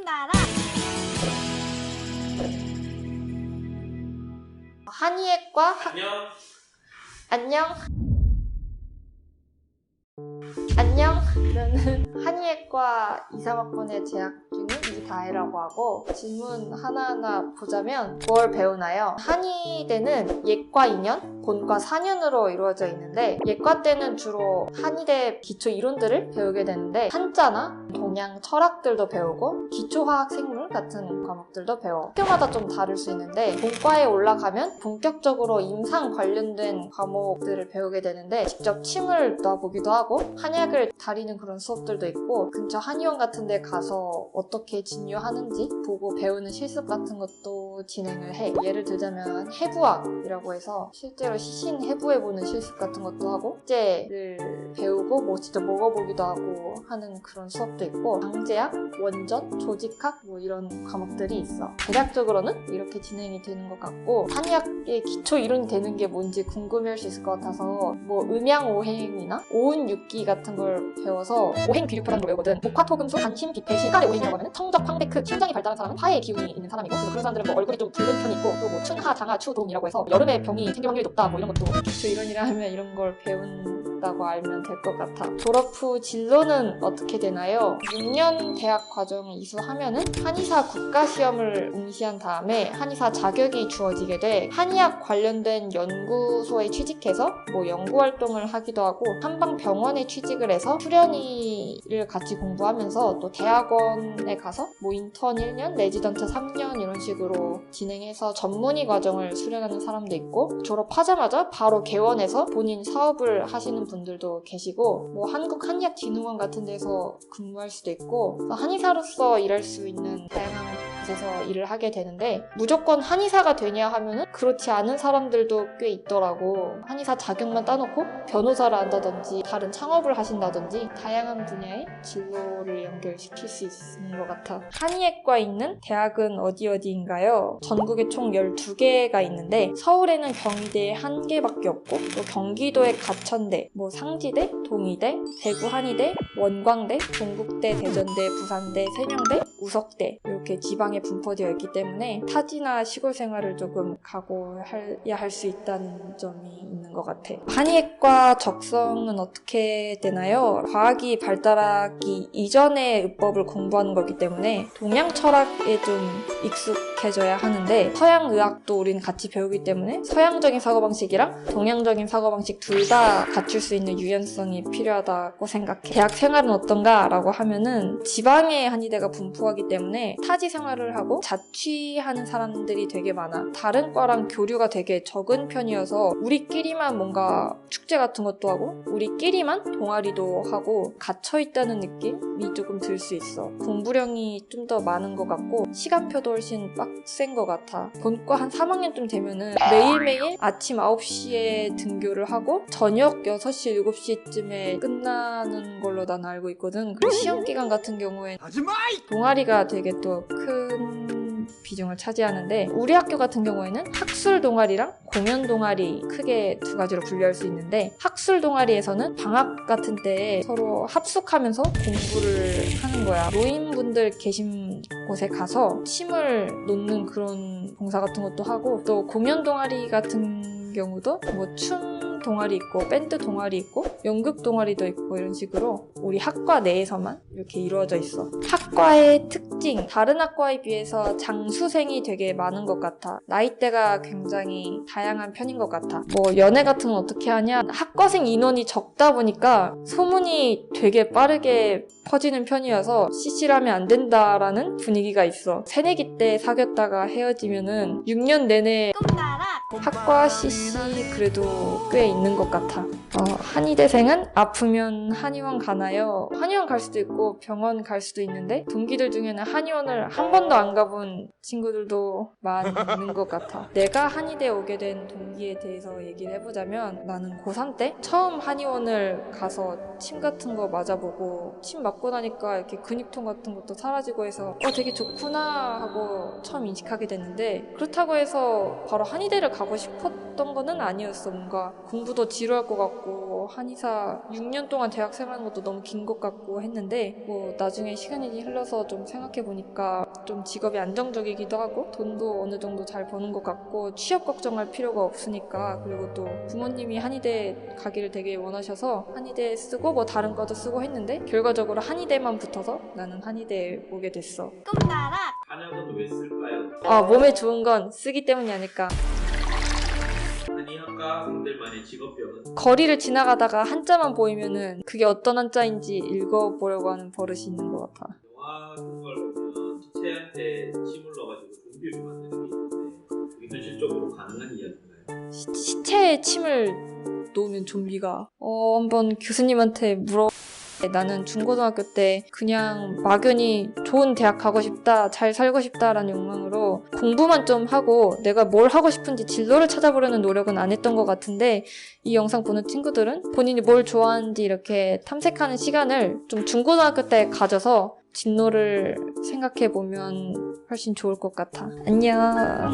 꿈나라. 한의학과 안녕. 나는 한의학과 2, 3학번에 재학 중인 이다혜라고 하고, 질문 하나하나 보자면 뭘 배우나요? 한의대는 예과 2년, 본과 4년으로 이루어져 있는데, 예과 때는 주로 한의대 기초 이론들을 배우게 되는데, 한자나 동양 철학들도 배우고 기초화학 생물 같은 과목들도 배워. 학교마다 좀 다를 수 있는데, 본과에 올라가면 본격적으로 임상 관련된 과목들을 배우게 되는데, 직접 침을 놔보기도 하고 한약을 다리는 그런 수업들도 있고, 근처 한의원 같은 데 가서 어떻게 진료하는지 보고 배우는 실습 같은 것도 진행을 해. 예를 들자면 해부학이라고 해서 실제로 시신 해부해보는 실습 같은 것도 하고, 숙제를 배우고 뭐 직접 먹어보기도 하고 하는 그런 수업도 있고, 방제학, 원전, 조직학 뭐 이런 과목들이 있어. 대략적으로는 이렇게 진행이 되는 것 같고, 한의학의 기초 이론이 되는 게 뭔지 궁금해할 수 있을 것 같아서 뭐 음양오행이나 오운육기 같은 걸 배워서 오행귀류표라는 걸 배우거든. 목화토금수, 간침, 비패, 신간의 오행이라고 하면 청적, 황백크, 심장이 발달한 사람은 화의 기운이 있는 사람이고, 그래서 그런 사람들은 뭐 얼굴이 좀 붉은 편이 있고, 또 뭐 춘하, 장하, 추, 동이라고 해서 여름에 병이 생길 확률이 높다 뭐 이런 것도 기초 이론이라 하면 이런 걸 배운다고 알면 될 것 같아. 졸업 후 진로는 어떻게 되나요? 6년 대학 과정을 이수하면은 한의사 국가시험을 응시한 다음에 한의사 자격이 주어지게 돼. 한의학 관련된 연구소에 취직해서 뭐 연구활동을 하기도 하고, 한방병원에 취직을 해서 수련의를 같이 공부하면서 또 대학원에 가서 뭐 인턴 1년, 레지던트 3년 이런 식으로 진행해서 전문의 과정을 수련하는 사람도 있고, 졸업하자마자 바로 개원해서 본인 사업을 하시는 분들도 계시고, 뭐 한국한의학진흥원 같은 데서 근무할 수도 있고, 한의사로서 일할 수 있는 다양한 곳에서 일을 하게 되는데, 무조건 한의사가 되냐 하면은 그렇지 않은 사람들도 꽤 있더라고. 한의사 자격만 따놓고 변호사를 한다든지 다른 창업을 하신다든지 다양한 분야의 진로를 연결시킬 수 있는 것 같아. 한의학과 있는 대학은 어디인가요? 전국에 총 12개가 있는데, 서울에는 경희대 1개밖에 없고, 또 경기도에 가천대, 뭐 상지대, 동의대, 대구 한의대, 원광대, 동국대, 대전대, 부산대, 세명대, 우석대 이렇게 지방에 분포되어 있기 때문에 타지나 시골 생활을 조금 각오해야 할 수 있다는 점이 있는 것 같아. 한의학과 적성은 어떻게 되나요? 과학이 발달하기 이전의 의법을 공부하는 거기 때문에 동양 철학에 좀 익숙해져야 하는데, 서양 의학도 우리는 같이 배우기 때문에 서양적인 사고방식이랑 동양적인 사고방식 둘 다 갖출 수 있는 유연성이 필요하다고 생각해. 대학 생활은 어떤가? 라고 하면은 지방에 한의대가 분포하기 때문에 타지 생활을 하고 자취하는 사람들이 되게 많아. 다른 과랑 교류가 되게 적은 편이어서 우리끼리만 뭔가 축제 같은 것도 하고 우리끼리만 동아리도 하고 갇혀있다는 느낌이 조금 들 수 있어. 공부량이 좀 더 많은 것 같고 시간표도 훨씬 빡센 것 같아. 본과 한 3학년쯤 되면은 매일매일 아침 9시에 등교를 하고 저녁 6시, 7시쯤에 끝나는 걸로 난 알고 있거든. 그리고 시험 기간 같은 경우엔 동아리가 되게 또 큰 비중을 차지하는데, 우리 학교 같은 경우에는 학술 동아리랑 공연 동아리 크게 두 가지로 분류할 수 있는데, 학술 동아리에서는 방학 같은 때에 서로 합숙하면서 공부를 하는 거야. 노인분들 계신 곳에 가서 침을 놓는 그런 봉사 같은 것도 하고, 또 공연 동아리 같은 경우도 뭐 춤 동아리 있고 밴드 동아리 있고 연극 동아리도 있고 이런 식으로 우리 학과 내에서만 이렇게 이루어져 있어. 학과의 특징, 다른 학과에 비해서 장수생이 되게 많은 것 같아. 나이대가 굉장히 다양한 편인 것 같아. 뭐 연애 같은 건 어떻게 하냐, 학과생 인원이 적다 보니까 소문이 되게 빠르게 퍼지는 편이어서 CC라면 안 된다라는 분위기가 있어. 새내기 때 사귀었다가 헤어지면은 6년 내내 학과 CC 그래도 꽤 있는 것 같아. 한의대생은 아프면 한의원 가나요? 한의원 갈 수도 있고 병원 갈 수도 있는데, 동기들 중에는 한의원을 한 번도 안 가본 친구들도 많이 있는 것 같아. 내가 한의대 오게 된 동기에 대해서 얘기를 해보자면, 나는 고3 때 처음 한의원을 가서 침 같은 거 맞아보고, 침 맞고 나니까 이렇게 근육통 같은 것도 사라지고 해서 되게 좋구나 하고 처음 인식하게 됐는데, 그렇다고 해서 바로 한의대를 가고 싶었던 거는 아니었어. 뭔가 공부도 지루할 것 같고 한의사 6년 동안 대학 생활하는 것도 너무 긴 것 같고 했는데 뭐 나중에 시간이 흘러서 좀 생각해보니까 좀 직업이 안정적이기도 하고 돈도 어느 정도 잘 버는 것 같고 취업 걱정할 필요가 없으니까. 그리고 또 부모님이 한의대 가기를 되게 원하셔서 한의대 쓰고 뭐 다른 과도 쓰고 했는데 결과적으로 한의대만 붙어서 나는 한의대에 오게 됐어. 한약은 왜 쓸까요? 몸에 좋은 건 쓰기 때문이 아닐까. 한의학과 상들만의 직업병은 거리를 지나가다가 한자만 보이면은 그게 어떤 한자인지 읽어보려고 하는 버릇이 있는 것 같아. 영화 같은 걸 보면 시체한테 침을 넣어가지고 좀비를 만드는 게 있는데 그게 현실적으로 가능한 이야기인가요? 시체에 침을 놓으면 좀비가 한번 교수님한테 나는 중고등학교 때 그냥 막연히 좋은 대학 가고 싶다, 잘 살고 싶다라는 욕망으로 공부만 좀 하고 내가 뭘 하고 싶은지 진로를 찾아보려는 노력은 안 했던 것 같은데 이 영상 보는 친구들은 본인이 뭘 좋아하는지 이렇게 탐색하는 시간을 좀 중고등학교 때 가져서 진로를 생각해보면 훨씬 좋을 것 같아. 안녕.